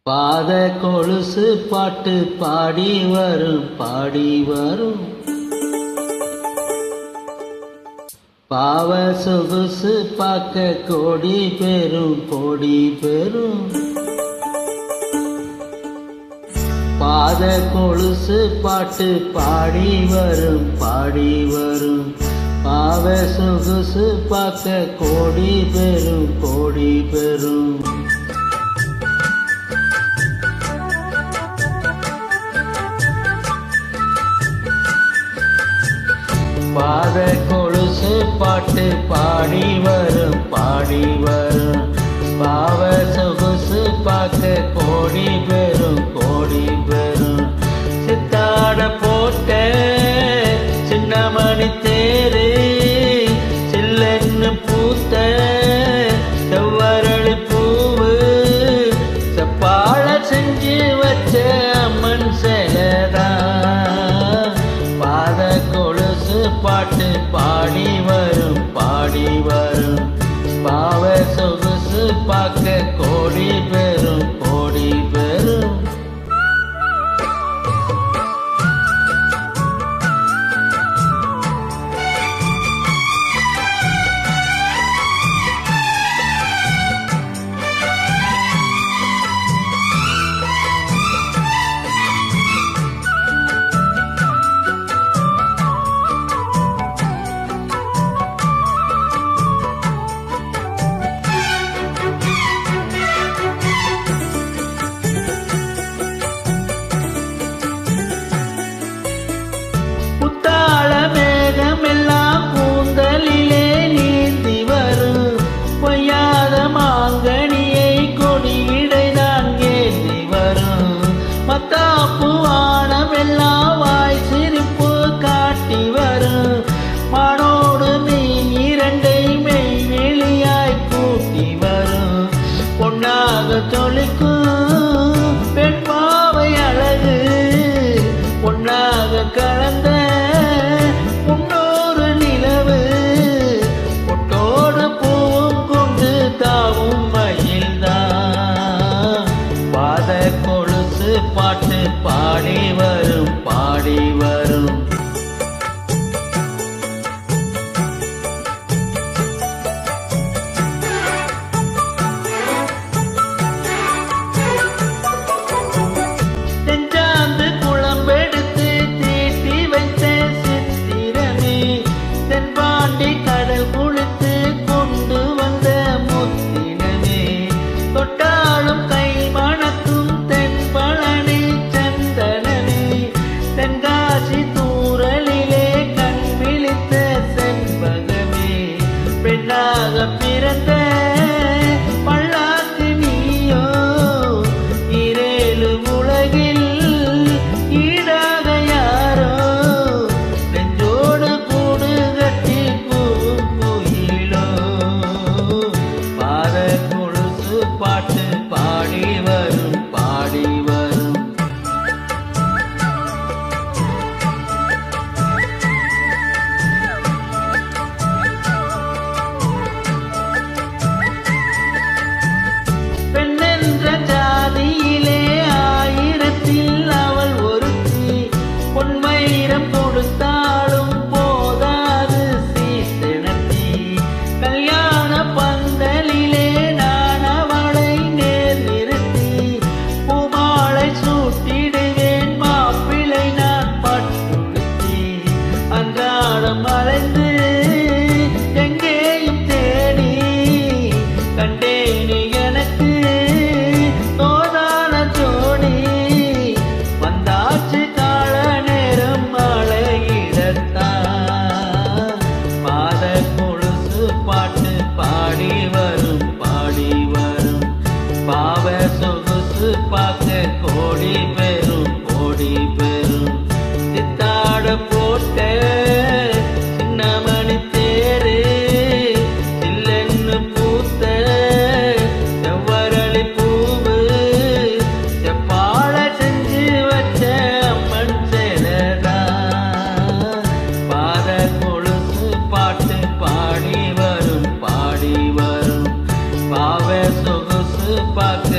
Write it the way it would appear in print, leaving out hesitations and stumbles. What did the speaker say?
பாத கொலுசு பாட்டு பாடி வரும் பாடி வரும். பாவ சொகுசு பார்க்க கோடி பெரும் கோடி பெரும். பாத கொலுசு பாட்டு பாடி வரும் பாடி வரும். பாவ சொகுசு பார்க்க கோடி பெரும் கோடி பெரும். பாத கொலுசு பாட்டு பாடி வரும் பாடி வரும். பாவ சொகுசு பார்க்க கோடி பெரும் கோடி பெரும். சித்தாட போட்ட சின்னமணி தேரு சில்லன்னு பூத்த செவ்வரளி பூவு செப்பாழ செஞ்சு வச்ச அம்மன் செலதான். பாத கொலுசு பாட்டு பாடி வரும் பாடி வரும். பாவ சொகுசு பார்க்க கோடி பெரும் கோடி பெரும். தொலைக்கும் பெண் பாவை அழகு பொன்னாக கலந்த முன்னோரு நிலவு பொட்டோடு பூவும் கொண்டு தாவும் மயில்தான். பாத கொலுசு பாட்டு பாடி வரும் பாடி வரும். பெண்ணாக பிறந்த பல்லாக்கு நீயோ இரேழு உலகில் ஈடாக யாரோ நெஞ்சோடு கூடு கட்டி குயிலோ. பாத கொலுசு பாட்டு பாடி வரும் பாடி வரும். கொடுத்தாலும் போதாது சீசனத்தி கல்யாண பந்தலிலே நான் அவளை நேர் நிறுத்தி பூமாலை சூட்டிடுவேன் மாப்பிளை நான் பட்டுடுத்தி. அன்றாடம் அலைந்து எங்கேயும் தேடி கண்டேனு எனக்கு தோதான ஜோடி. வந்தாச்சு பாடி வரும் பாடி வரும். பாவ சொகுசு பார்க்க கோடி பெரும் கோடி பெரும். சித்தாட போட்ட சின்னமணி தேரு சில்லன்னு பூத்த செவ்வரளி பூவு செப்பாழ செஞ்சு வச்ச அம்மன் செலதான். பாத கொலுசு பாட்டு பாடி வரும் பாடி வரும். பாவ சொகுசு பார்க்க